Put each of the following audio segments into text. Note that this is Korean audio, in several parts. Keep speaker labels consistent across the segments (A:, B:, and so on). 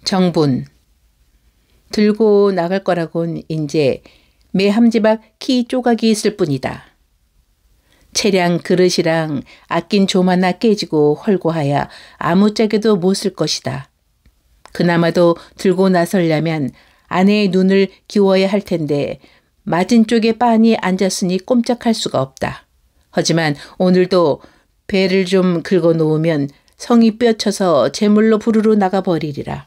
A: 정분. 들고 나갈 거라곤 이제 매 함지박 키 조각이 있을 뿐이다. 채량 그릇이랑 아낀 좀 하나 깨지고 헐고하야 아무짝에도 못 쓸 것이다. 그나마도 들고 나서려면 아내의 눈을 기워야 할 텐데 맞은 쪽에 빤히 앉았으니 꼼짝할 수가 없다. 하지만 오늘도 배를 좀 긁어 놓으면 성이 뼈쳐서 제물로 부르러 나가버리리라.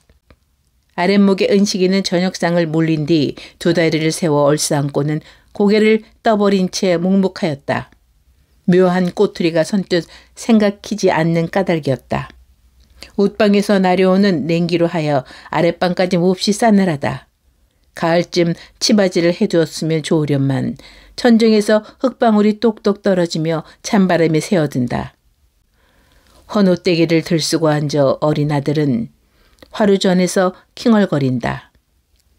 A: 아랫목에 은식이는 저녁상을 물린 뒤 두 다리를 세워 얼싸안고는 고개를 떠버린 채 묵묵하였다. 묘한 꼬투리가 선뜻 생각히지 않는 까닭이었다. 옷방에서 나려오는 냉기로 하여 아랫방까지 몹시 싸늘하다. 가을쯤 치바지를 해두었으면 좋으련만 천정에서 흙방울이 똑똑 떨어지며 찬바람이 새어든다. 헌옷대기를 들쓰고 앉아 어린 아들은 화루전에서 킹얼거린다.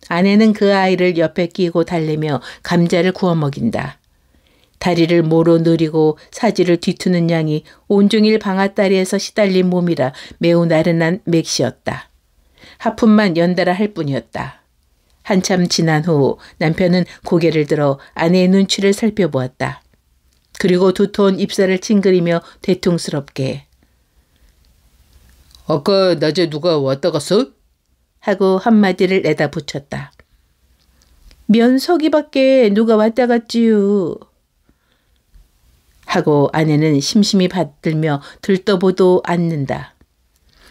A: 아내는 그 아이를 옆에 끼고 달래며 감자를 구워 먹인다. 다리를 모로 느리고 사지를 뒤투는 양이 온종일 방앗다리에서 시달린 몸이라 매우 나른한 맥시였다. 하품만 연달아 할 뿐이었다. 한참 지난 후 남편은 고개를 들어 아내의 눈치를 살펴보았다. 그리고 두터운 입살을 찡그리며 대퉁스럽게
B: 아까 낮에 누가 왔다 갔어?
A: 하고 한마디를 내다 붙였다. 면석이 밖에 누가 왔다 갔지요. 하고 아내는 심심히 받들며 들떠보도 않는다.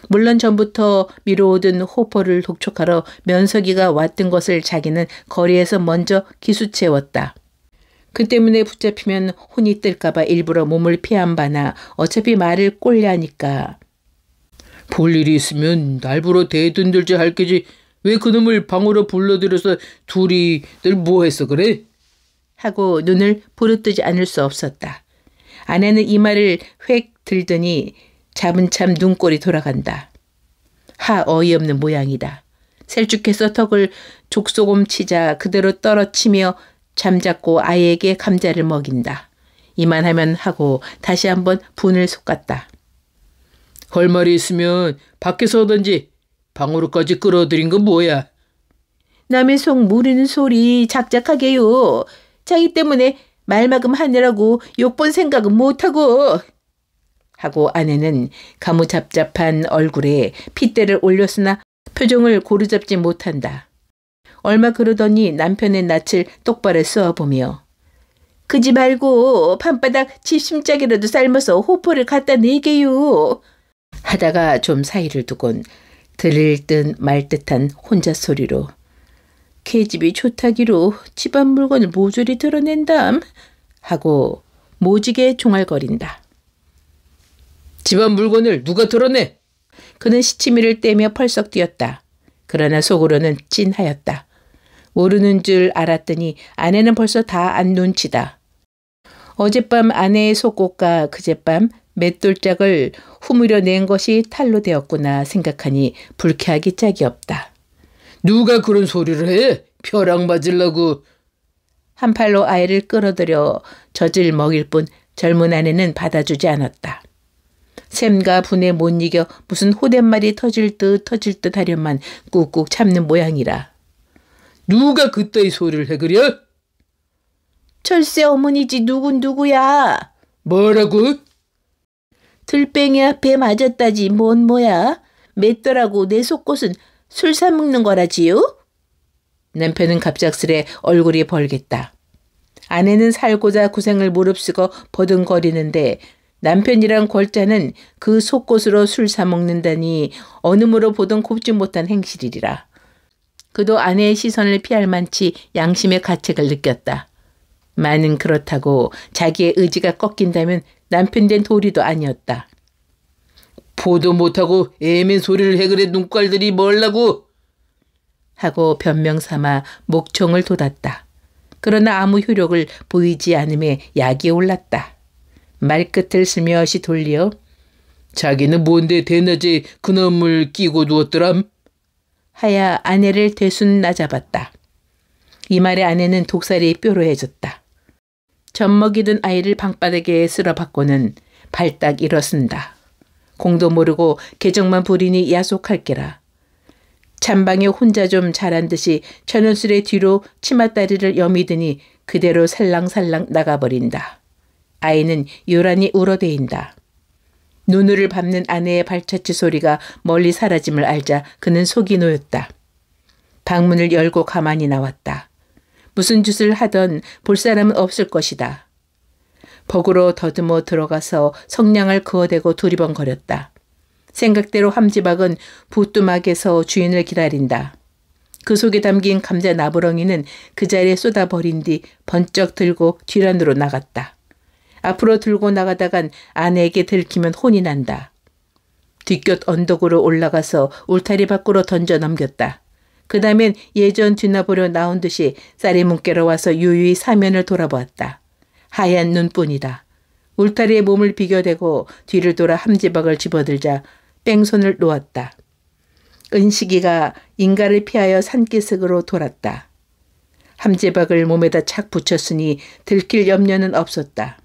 A: 물론 전부터 미뤄오던 호포를 독촉하러 면석이가 왔던 것을 자기는 거리에서 먼저 기수채웠다. 그 때문에 붙잡히면 혼이 뜰까봐 일부러 몸을 피한 바나 어차피 말을 꼴려하니까
B: 볼 일이 있으면 날부러 대든들지 할 게지 왜 그놈을 방으로 불러들여서 둘이 늘 뭐했어 그래?
A: 하고 눈을 부릅뜨지 않을 수 없었다. 아내는 이 말을 획 들더니 잡은 참 눈꼴이 돌아간다. 하 어이없는 모양이다. 셀쭉해서 턱을 족소금 치자 그대로 떨어치며 잠잡고 아이에게 감자를 먹인다. 이만하면 하고 다시 한번 분을 솟갔다.
B: 할 말이 있으면 밖에서 하던지 방으로까지 끌어들인 건 뭐야?
A: 남의 속 모르는 소리 작작하게요. 자기 때문에 말마금 하느라고 욕본 생각은 못하고. 하고 아내는 가무잡잡한 얼굴에 핏대를 올렸으나 표정을 고루잡지 못한다. 얼마 그러더니 남편의 낯을 똑바로 쏘아보며 그지 말고 밤바닥 집심짝이라도 삶아서 호포를 갖다 내게요. 하다가 좀 사이를 두곤 들을 듯 말 듯한 혼자 소리로 계집이 좋다기로 집안 물건을 모조리 드러낸담 하고 모지게 종알거린다.
B: 집안 물건을 누가 드러내?
A: 그는 시치미를 떼며 펄썩 뛰었다. 그러나 속으로는 찐하였다. 모르는 줄 알았더니 아내는 벌써 다 안 눈치다. 어젯밤 아내의 속옷과 그젯밤 맷돌짝을 후무려 낸 것이 탈로 되었구나 생각하니 불쾌하기 짝이 없다.
B: 누가 그런 소리를 해? 벼락 맞으려고.
A: 한 팔로 아이를 끌어들여 젖을 먹일 뿐 젊은 아내는 받아주지 않았다. 샘과 분에 못 이겨 무슨 호댓말이 터질 듯 하련만 꾹꾹 참는 모양이라.
B: 누가 그따위 소리를 해 그려?
A: 철새 어머니지 누군 누구야?
B: 뭐라고?
A: 들뱅이 앞에 맞았다지 뭔 뭐야? 맷돌하고 내 속옷은 술 사 먹는 거라지요? 남편은 갑작스레 얼굴이 벌겠다. 아내는 살고자 고생을 무릅쓰고 버둥거리는데 남편이란 골자는 그 속옷으로 술 사 먹는다니 어느므로 보던 곱지 못한 행실이리라. 그도 아내의 시선을 피할 만치 양심의 가책을 느꼈다. 만은 그렇다고 자기의 의지가 꺾인다면 남편 된 도리도 아니었다.
B: 보도 못하고 애맨 소리를 해 그래 눈깔들이 뭘라고?
A: 하고 변명 삼아 목청을 돋았다. 그러나 아무 효력을 보이지 않음에 약이 올랐다. 말끝을 스며시 돌려
B: 자기는 뭔데 대낮에 그놈을 끼고 누웠더람?
A: 하야 아내를 대순 나잡았다. 이 말에 아내는 독살이 뾰로해졌다. 젖먹이던 아이를 방바닥에 쓸어박고는 발딱 일어선다. 공도 모르고 계정만 부리니 야속할게라. 잠방에 혼자 좀 잘한 듯이 천연술의 뒤로 치맛다리를 여미더니 그대로 살랑살랑 나가버린다. 아이는 요란히 울어대인다. 눈을 밟는 아내의 발자취 소리가 멀리 사라짐을 알자 그는 속이 놓였다. 방문을 열고 가만히 나왔다. 무슨 짓을 하던 볼 사람은 없을 것이다. 벅으로 더듬어 들어가서 성냥을 그어대고 두리번거렸다. 생각대로 함지박은 부뚜막에서 주인을 기다린다. 그 속에 담긴 감자 나부렁이는 그 자리에 쏟아버린 뒤 번쩍 들고 뒤란으로 나갔다. 앞으로 들고 나가다간 아내에게 들키면 혼이 난다. 뒷곁 언덕으로 올라가서 울타리 밖으로 던져 넘겼다. 그 다음엔 예전 뒤나보려 나온 듯이 쌀이 뭉개러 와서 유유히 사면을 돌아보았다. 하얀 눈뿐이다. 울타리에 몸을 비교대고 뒤를 돌아 함지박을 집어들자 뺑손을 놓았다. 은식이가 인가를 피하여 산기슭으로 돌았다. 함지박을 몸에다 착 붙였으니 들킬 염려는 없었다.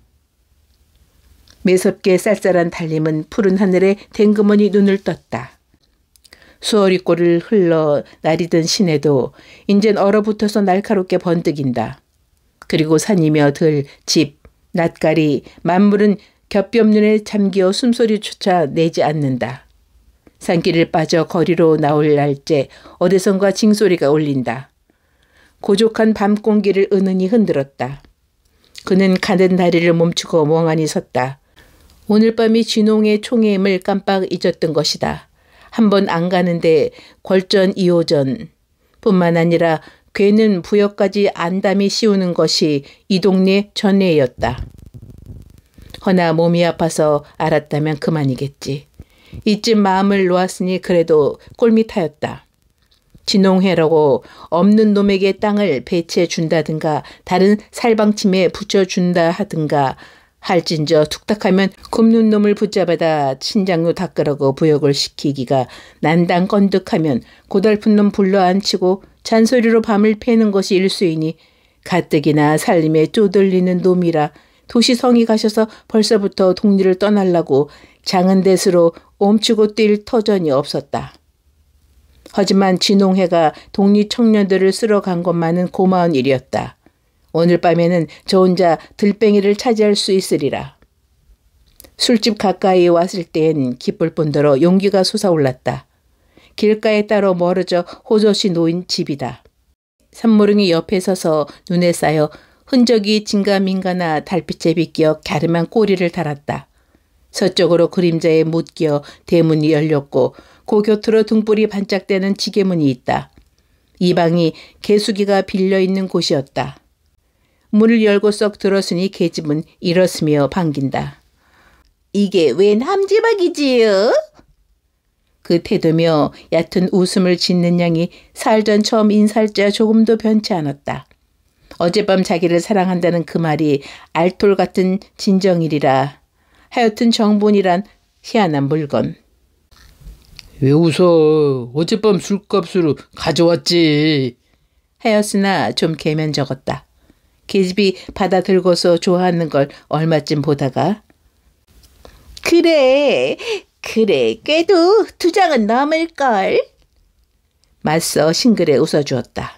A: 매섭게 쌀쌀한 달림은 푸른 하늘에 댕그머니 눈을 떴다. 수어리골을 흘러 나리던 시내도 인젠 얼어붙어서 날카롭게 번뜩인다. 그리고 산이며 들, 집, 낫가리, 만물은 겹겹눈에 잠겨 숨소리조차 내지 않는다. 산길을 빠져 거리로 나올 날째 어디선가 징소리가 울린다. 고족한 밤 공기를 은은히 흔들었다. 그는 가는 다리를 멈추고 멍하니 섰다. 오늘 밤이 진홍의 총애임을 깜빡 잊었던 것이다. 한 번 안 가는데 궐전 2호전 뿐만 아니라 괴는 부역까지 안담이 씌우는 것이 이 동네 전례였다. 허나 몸이 아파서 알았다면 그만이겠지. 이쯤 마음을 놓았으니 그래도 꼴밋하였다. 진홍회라고 없는 놈에게 땅을 배치해 준다든가 다른 살방침에 붙여준다 하든가 할진저 툭탁하면 굽는 놈을 붙잡아다 친장로 닦으라고 부역을 시키기가 난당건득하면 고달픈 놈 불러앉히고 잔소리로 밤을 패는 것이 일수이니 가뜩이나 살림에 쪼들리는 놈이라 도시성이 가셔서 벌써부터 동리를 떠나려고 장은댓으로 옴치고 뛸 터전이 없었다. 하지만 진홍회가 동리 청년들을 쓸어간 것만은 고마운 일이었다. 오늘 밤에는 저 혼자 들뱅이를 차지할 수 있으리라. 술집 가까이 왔을 땐 기쁠 뿐더러 용기가 솟아올랐다. 길가에 따로 멀어져 호젓이 놓인 집이다. 산모릉이 옆에 서서 눈에 쌓여 흔적이 진가민가나 달빛에 비끼어 갸름한 꼬리를 달았다. 서쪽으로 그림자에 묻겨 대문이 열렸고 그 곁으로 등불이 반짝대는 지게문이 있다. 이 방이 개수기가 빌려있는 곳이었다. 문을 열고 썩 들었으니 계집은 일었으며 반긴다. 이게 웬 함지박이지요? 그 태도며 얕은 웃음을 짓는 양이 살전 처음 인사할 자 조금도 변치 않았다. 어젯밤 자기를 사랑한다는 그 말이 알톨 같은 진정일이라. 하여튼 정본이란 희한한 물건.
B: 왜 웃어? 어젯밤 술값으로 가져왔지.
A: 하였으나 좀 개면적었다. 계집이 받아 들고서 좋아하는 걸 얼마쯤 보다가 그래 꾀도 2장은 넘을걸. 맞서 싱글에 웃어주었다.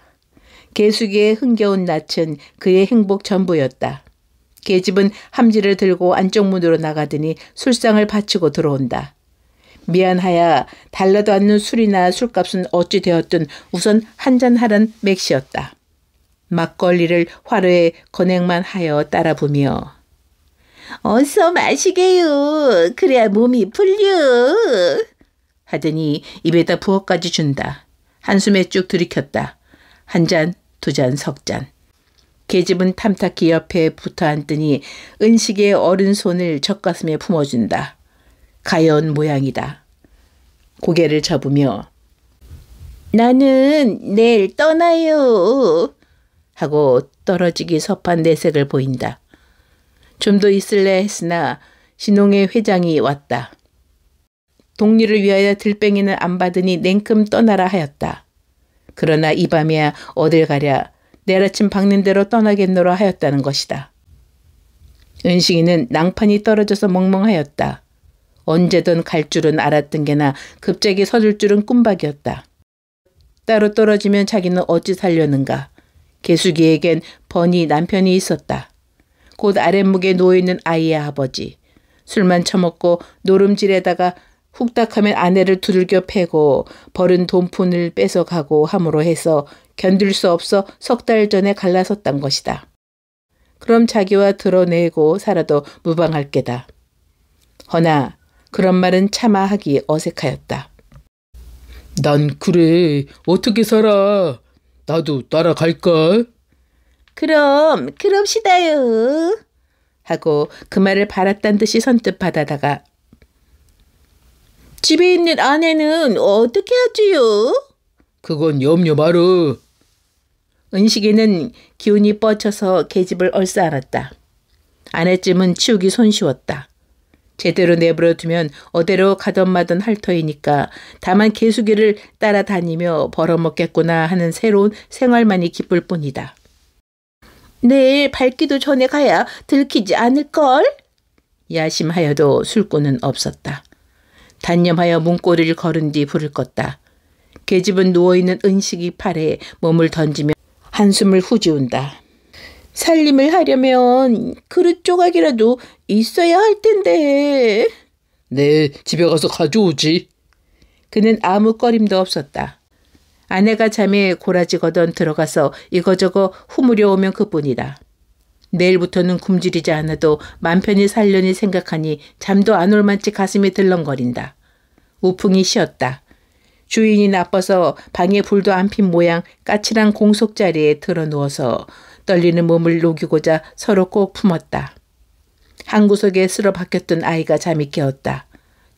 A: 개수기의 흥겨운 낯은 그의 행복 전부였다. 계집은 함지를 들고 안쪽 문으로 나가더니 술상을 바치고 들어온다. 미안하야 달라도 않는 술이나 술값은 어찌 되었든 우선 한잔하란 맥시였다. 막걸리를 화로에 건행만 하여 따라부며 어서 마시게요. 그래야 몸이 풀려. 하더니 입에다 부엌까지 준다. 한숨에 쭉 들이켰다. 1잔, 2잔, 석잔. 계집은 탐탁히 옆에 붙어 앉더니 은식의 어른 손을 젖가슴에 품어준다. 가여운 모양이다. 고개를 접으며 나는 내일 떠나요. 하고 떨어지기 섭한 내색을 보인다. 좀 더 있을래 했으나 신홍의 회장이 왔다. 동리를 위하여 들뱅이는 안 받으니 냉큼 떠나라 하였다. 그러나 이 밤이야 어딜 가랴 내일 아침 박는 대로 떠나겠노라 하였다는 것이다. 은식이는 낭판이 떨어져서 멍멍하였다. 언제든 갈 줄은 알았던 게나 급작이 서둘 줄은 꿈박이었다. 따로 떨어지면 자기는 어찌 살려는가. 개수기에겐 번이 남편이 있었다. 곧 아랫목에 누워있는 아이의 아버지. 술만 처먹고 노름질에다가 훅닥하면 아내를 두들겨 패고 벌은 돈푼을 뺏어가고 함으로 해서 견딜 수 없어 석 달 전에 갈라섰단 것이다. 그럼 자기와 드러내고 살아도 무방할 게다. 허나 그런 말은 차마 하기 어색하였다.
B: 난 그래. 어떻게 살아? 나도 따라갈까?
A: 그럽시다요. 하고 그 말을 바랐단 듯이 선뜻 받아다가 집에 있는 아내는 어떻게 하지요?
B: 그건 염려 마라.
A: 은식이는 기운이 뻗쳐서 계집을 얼싸 안았다. 아내쯤은 치우기 손쉬웠다. 제대로 내버려 두면 어디로 가던 마던 할 터이니까 다만 개수기를 따라다니며 벌어먹겠구나 하는 새로운 생활만이 기쁠 뿐이다. 내일 밝기도 전에 가야 들키지 않을걸? 야심하여도 술꾼은 없었다. 단념하여 문고리를 걸은 뒤 불을 껐다. 계집은 누워있는 은식이 팔에 몸을 던지며 한숨을 후지운다. 살림을 하려면 그릇 조각이라도 있어야 할 텐데.
B: 네, 집에 가서 가져오지.
A: 그는 아무 꺼림도 없었다. 아내가 잠에 고라지거든 들어가서 이거저거 후무려 오면 그뿐이다. 내일부터는 굶주리지 않아도 맘 편히 살려니 생각하니 잠도 안 올 만치 가슴이 들렁거린다. 우풍이 쉬었다. 주인이 나빠서 방에 불도 안 핀 모양 까칠한 공속자리에 틀어누워서 떨리는 몸을 녹이고자 서로 꼭 품었다. 한 구석에 쓸어 박혔던 아이가 잠이 깨었다.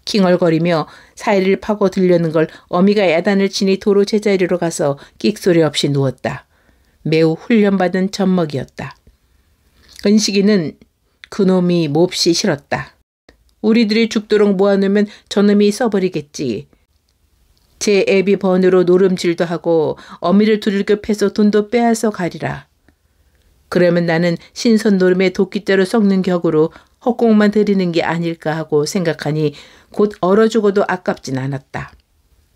A: 킹얼거리며 사이를 파고 들려는 걸 어미가 야단을 치니 도로 제자리로 가서 끽소리 없이 누웠다. 매우 훈련받은 젖먹이었다. 은식이는 그놈이 몹시 싫었다. 우리들이 죽도록 모아놓으면 저놈이 써버리겠지. 제 애비 번으로 노름질도 하고 어미를 두들겨 패서 돈도 빼앗아 가리라. 그러면 나는 신선 노름에 도끼대로 썩는 격으로 헛공만 들이는 게 아닐까 하고 생각하니 곧 얼어 죽어도 아깝진 않았다.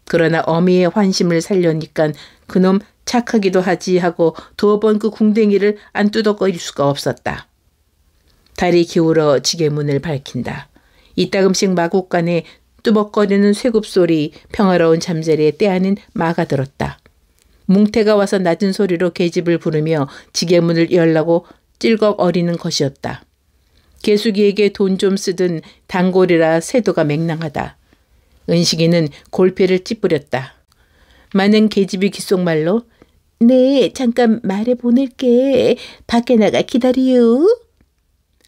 A: 그러나 어미의 환심을 살려니까 그놈 착하기도 하지 하고 두어 번 그 궁뎅이를 안 뚜덕거릴 수가 없었다. 달이 기울어 지게문을 밝힌다. 이따금씩 마구간에 뚜벅거리는 쇠굽소리, 평화로운 잠자리에 때 아닌 마가 들었다. 뭉태가 와서 낮은 소리로 계집을 부르며 지게문을 열라고 찔꺽거리는 것이었다. 개수기에게 돈 좀 쓰든 단골이라 세도가 맹랑하다. 은식이는 골패를 찌푸렸다. 많은 계집이 귓속말로 네, 잠깐 말해 보낼게. 밖에 나가 기다리요.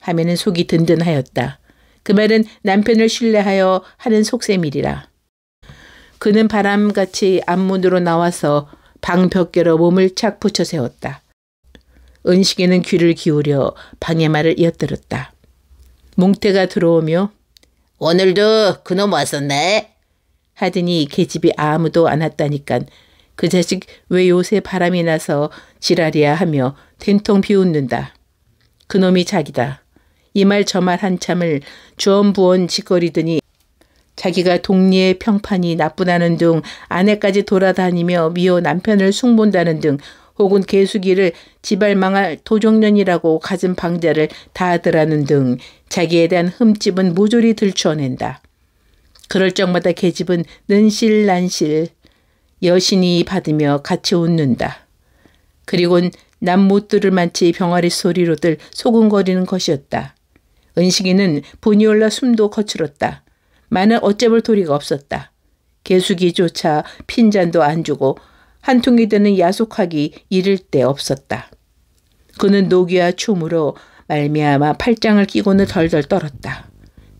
A: 하면은 속이 든든하였다. 그 말은 남편을 신뢰하여 하는 속셈이리라. 그는 바람같이 앞문으로 나와서 방 벽계로 몸을 착 붙여 세웠다. 은식이는 귀를 기울여 방의 말을 이어들었다. 뭉태가 들어오며 오늘도 그놈 왔었네? 하더니 계집이 아무도 안 왔다니깐 그 자식 왜 요새 바람이 나서 지랄이야 하며 된통 비웃는다. 그놈이 자기다. 이 말 저 말 한참을 주엄부엄 짓거리더니 자기가 동리의 평판이 나쁘다는 등 아내까지 돌아다니며 미호 남편을 숭본다는 등 혹은 개수기를 지발망할 도종년이라고 가진 방자를 다하더라는 등 자기에 대한 흠집은 모조리 들추어낸다. 그럴 적마다 계집은 는실난실 여신이 받으며 같이 웃는다. 그리곤 남 못 들을 만치 병아리 소리로들 소근거리는 것이었다. 은식이는 분이 올라 숨도 거칠었다. 마는 어째볼 도리가 없었다. 개수기조차 핀잔도 안 주고 한 통이 드는 야속하기 이를 데 없었다. 그는 노기와 춤으로 말미암아 팔짱을 끼고는 덜덜 떨었다.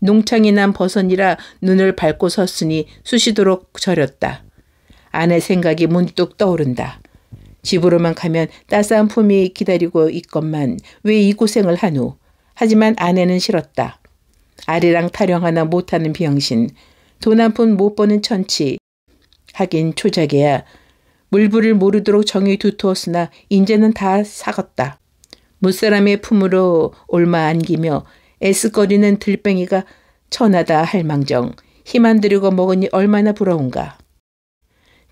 A: 농창이 난 버선이라 눈을 밟고 섰으니 쑤시도록 저렸다. 아내 생각이 문득 떠오른다. 집으로만 가면 따스한 품이 기다리고 있건만 왜 이 고생을 하누. 하지만 아내는 싫었다. 아리랑 타령 하나 못하는 병신, 돈 한 푼 못 버는 천치. 하긴 초작이야. 물불을 모르도록 정이 두터웠으나 인제는 다 사갔다. 무사람의 품으로 올마 안기며 애쓰거리는 들뱅이가 천하다 할 망정 힘 안 들이고 먹으니 얼마나 부러운가.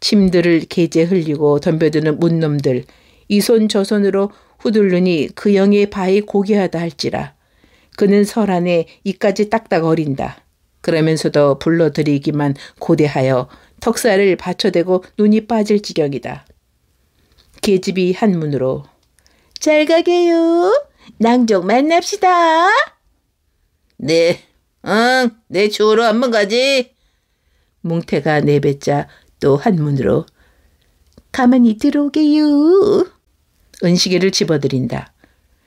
A: 침들을 개재 흘리고 덤벼드는 문놈들 이 손 저 손으로 후들르니 그 영의 바위 고귀하다 할지라. 그는 설안에 이까지 딱딱 어린다. 그러면서도 불러들이기만 고대하여 턱살을 받쳐대고 눈이 빠질 지경이다. 계집이 한문으로 잘 가게요. 낭족 만납시다. 네, 내 주우러 한번 가지. 뭉태가 내뱉자 또 한문으로 가만히 들어오게요. 은시계를 집어들인다.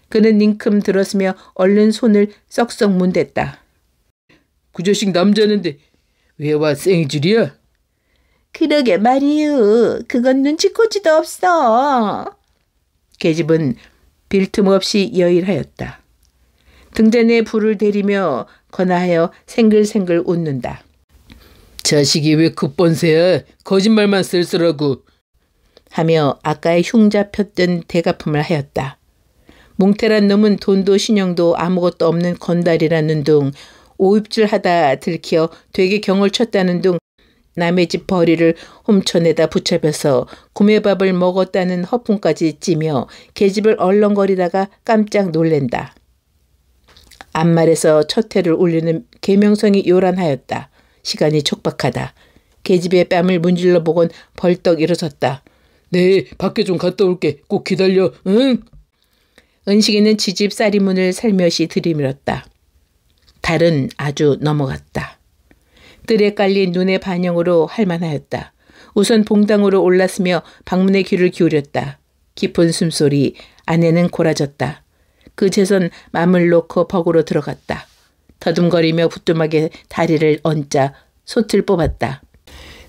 A: 그는 닝큼 들었으며 얼른 손을 썩썩 문댔다.
B: 그 자식 남자는데 왜 와 생줄이야?
A: 그러게 말이유. 그건 눈치코지도 없어. 계집은 빈틈없이 여일하였다. 등잔에 불을 대리며 건하여 생글생글 웃는다.
B: 자식이 왜 급번새야? 거짓말만 쓸쓸하고.
A: 하며 아까의 흉잡혔던 대가품을 하였다. 뭉태란 놈은 돈도 신용도 아무것도 없는 건달이라는 둥 오입질하다 들키어 되게 경을 쳤다는 둥 남의 집 벌이를 훔쳐내다 붙잡혀서 구매밥을 먹었다는 허풍까지 찌며 계집을 얼렁거리다가 깜짝 놀랜다. 앞말에서 첫 해를 울리는 계명성이 요란하였다. 시간이 촉박하다. 계집의 뺨을 문질러 보곤 벌떡 일어섰다.
B: 네, 밖에 좀 갔다 올게. 꼭 기다려. 응?
A: 은식이는 지집 쌀이문을 살며시 들이밀었다. 달은 아주 넘어갔다. 뜰에 깔린 눈의 반영으로 할만하였다. 우선 봉당으로 올랐으며 방문의 귀를 기울였다. 깊은 숨소리, 아내는 고라졌다. 그 채선 맘을 놓고 벅으로 들어갔다. 더듬거리며 부뚜막에 다리를 얹자 솥을 뽑았다.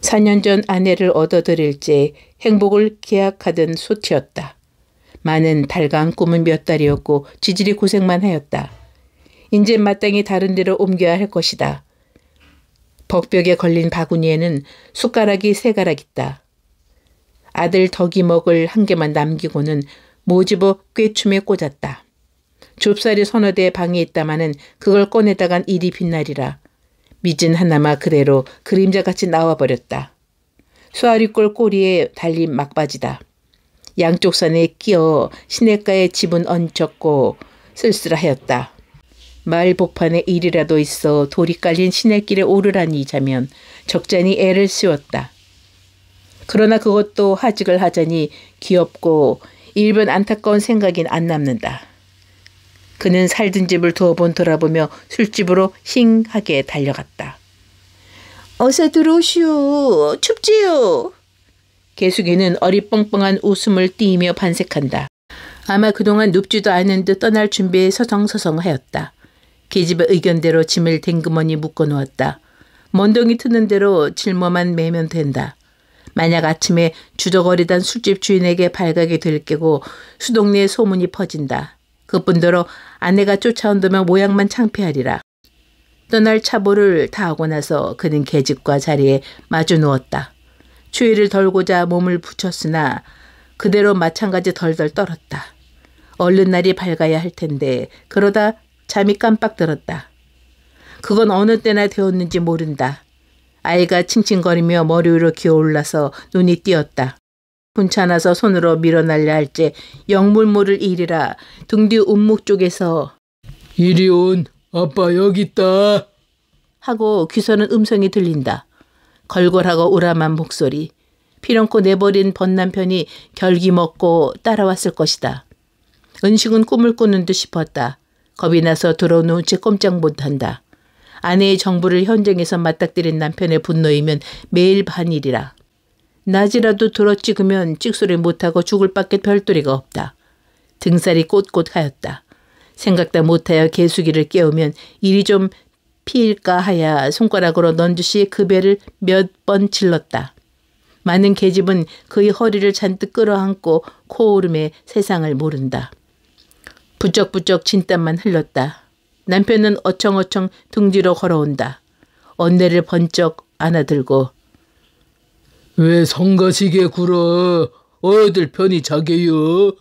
A: 4년 전 아내를 얻어들일째 행복을 계약하던 솥이었다. 많은 달강 꿈은 몇 달이었고 지질이 고생만 하였다. 이제 마땅히 다른 데로 옮겨야 할 것이다. 벅벽에 걸린 바구니에는 숟가락이 3가락 있다. 아들 덕이 먹을 한 개만 남기고는 모집어 꿰춤에 꽂았다. 좁쌀이 서너 대 방에 있다마는 그걸 꺼내다간 일이 빛나리라. 미진 하나마 그대로 그림자같이 나와버렸다. 수아리꼴 꼬리에 달린 막바지다. 양쪽 산에 끼어 시냇가에 집은 얹혔고 쓸쓸하였다. 마을 복판에 일이라도 있어 돌이 깔린 시냇길에 오르라니 자면 적잖이 애를 씌웠다. 그러나 그것도 하직을 하자니 귀엽고 일변 안타까운 생각인 안 남는다. 그는 살던 집을 두어 번 돌아보며 술집으로 힝하게 달려갔다. 어서 들어오시오. 춥지요. 개숙이는 어리뻥뻥한 웃음을 띠며 반색한다. 아마 그동안 눕지도 않은 듯 떠날 준비에 서성서성하였다. 계집의 의견대로 짐을 댕그머니 묶어놓았다. 먼덩이 트는 대로 짊어만 매면 된다. 만약 아침에 주저거리던 술집 주인에게 발각이 들깨고 수동네에 소문이 퍼진다. 그뿐더러 아내가 쫓아온다면 모양만 창피하리라. 떠날 차보를 다 하고 나서 그는 계집과 자리에 마주 누웠다. 추위를 덜고자 몸을 붙였으나 그대로 마찬가지 덜덜 떨었다. 얼른 날이 밝아야 할 텐데 그러다 잠이 깜빡 들었다. 그건 어느 때나 되었는지 모른다. 아이가 칭칭거리며 머리 위로 기어올라서 눈이 띄었다. 분차나서 손으로 밀어날려 할지 영물 모를 일이라 등 뒤 움목 쪽에서
B: 이리 온, 아빠 여기 있다
A: 하고 귀서는 음성이 들린다. 걸걸하고 우람한 목소리. 피렁고 내버린 번남편이 결기 먹고 따라왔을 것이다. 은식은 꿈을 꾸는 듯 싶었다. 겁이 나서 들어놓은 채 꼼짝 못한다. 아내의 정부를 현장에서 맞닥뜨린 남편의 분노이면 매일 반일이라. 낮이라도 들어찍으면 찍소리 못하고 죽을 밖에 별도리가 없다. 등살이 꼿꼿하였다. 생각다 못하여 개수기를 깨우면 일이 좀 피일까 하야 손가락으로 넌듯이 그 배를 몇 번 질렀다. 많은 계집은 그의 허리를 잔뜩 끌어안고 코오름에 세상을 모른다. 부쩍부쩍 진땀만 흘렀다. 남편은 어청어청 등 뒤로 걸어온다. 언내를 번쩍 안아들고
B: 왜 성가시게 굴어? 어들 편히 자게요?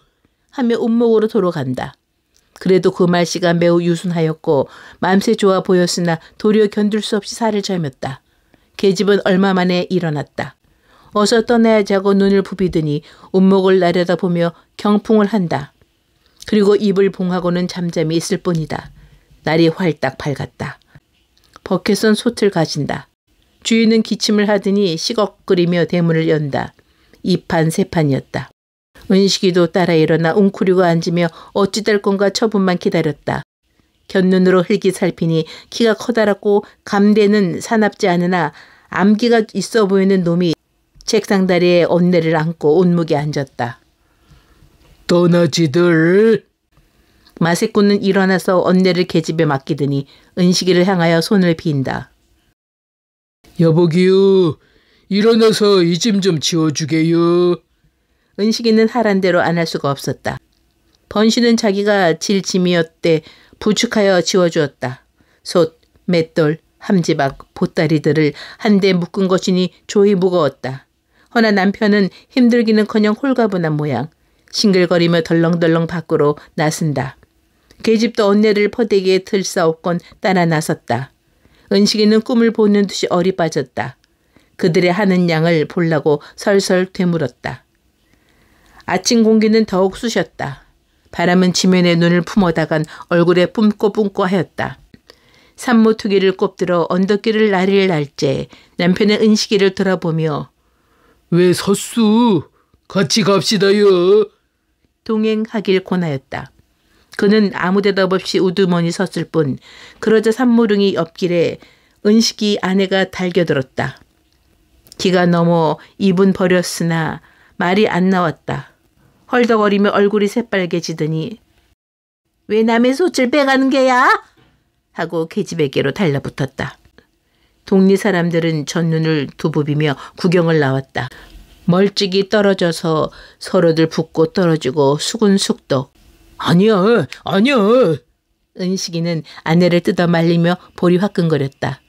A: 하며 운목으로 돌아간다. 그래도 그 말씨가 매우 유순하였고 맘새 좋아 보였으나 도리어 견딜 수 없이 살을 저몄다. 계집은 얼마 만에 일어났다. 어서 떠나야지 하고 눈을 부비더니 운목을 내려다보며 경풍을 한다. 그리고 입을 봉하고는 잠잠히 있을 뿐이다. 날이 활딱 밝았다. 버켓은 솥을 가진다. 주인은 기침을 하더니 시걱거리며 대문을 연다. 2판 3판이었다. 은식이도 따라 일어나 웅크리고 앉으며 어찌 될 건가 처분만 기다렸다. 곁눈으로 흙이 살피니 키가 커다랗고 감대는 사납지 않으나 암기가 있어 보이는 놈이 책상 다리에 언내를 안고 운묵에 앉았다.
B: 떠나지들.
A: 마세꾼은 일어나서 언내를 계집에 맡기더니 은식이를 향하여 손을 빈다.
B: 여보기요. 일어나서 이 짐 좀 치워주게요.
A: 은식이는 하란 대로 안 할 수가 없었다. 번씨는 자기가 질 짐이었대 부축하여 지워주었다. 솥, 맷돌, 함지박, 보따리들을 한데 묶은 것이니 조이 무거웠다. 허나 남편은 힘들기는커녕 홀가분한 모양. 싱글거리며 덜렁덜렁 밖으로 나선다. 계집도 언내를 퍼대기에 들싸옵곤 따라 나섰다. 은식이는 꿈을 보는 듯이 얼이 빠졌다. 그들의 하는 양을 보려고 설설 되물었다. 아침 공기는 더욱 쑤셨다. 바람은 지면에 눈을 품어다간 얼굴에 뿜꼬뿜꼬 하였다. 산모투기를 꼽들어 언덕길을 나릴 날째 남편은 은식이를 돌아보며
B: 왜 섰수? 같이 갑시다요.
A: 동행하길 권하였다. 그는 아무 대답 없이 우두머니 섰을 뿐 그러자 산모릉이 옆길에 은식이 아내가 달겨들었다. 기가 넘어 입은 버렸으나 말이 안 나왔다. 헐떡거리며 얼굴이 새빨개지더니 왜 남의 솥을 빼가는 게야? 하고 계집에게로 달라붙었다. 동리 사람들은 젖눈을 두부비며 구경을 나왔다. 멀찍이 떨어져서 서로들 붙고 떨어지고 수군숙덕.
B: 아니야, 아니야.
A: 은식이는 아내를 뜯어 말리며 볼이 화끈거렸다.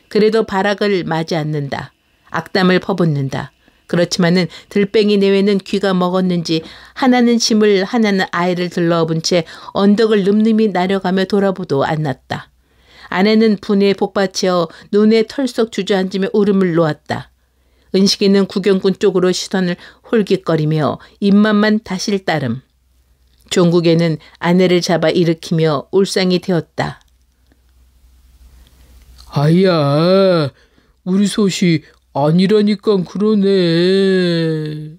A: 그래도 발악을 마지 않는다. 악담을 퍼붓는다. 그렇지만은 들뺑이 내외는 귀가 먹었는지 하나는 짐을 하나는 아이를 들러업은 채 언덕을 늠름히 내려가며 돌아보도 않았다. 아내는 분에 복받쳐 눈에 털썩 주저앉으며 울음을 놓았다. 은식이는 구경꾼 쪽으로 시선을 홀깃거리며 입맛만 다실 따름. 종국에는 아내를 잡아 일으키며 울상이 되었다.
B: 아야, 우리 솥이 아니라니까 그러네.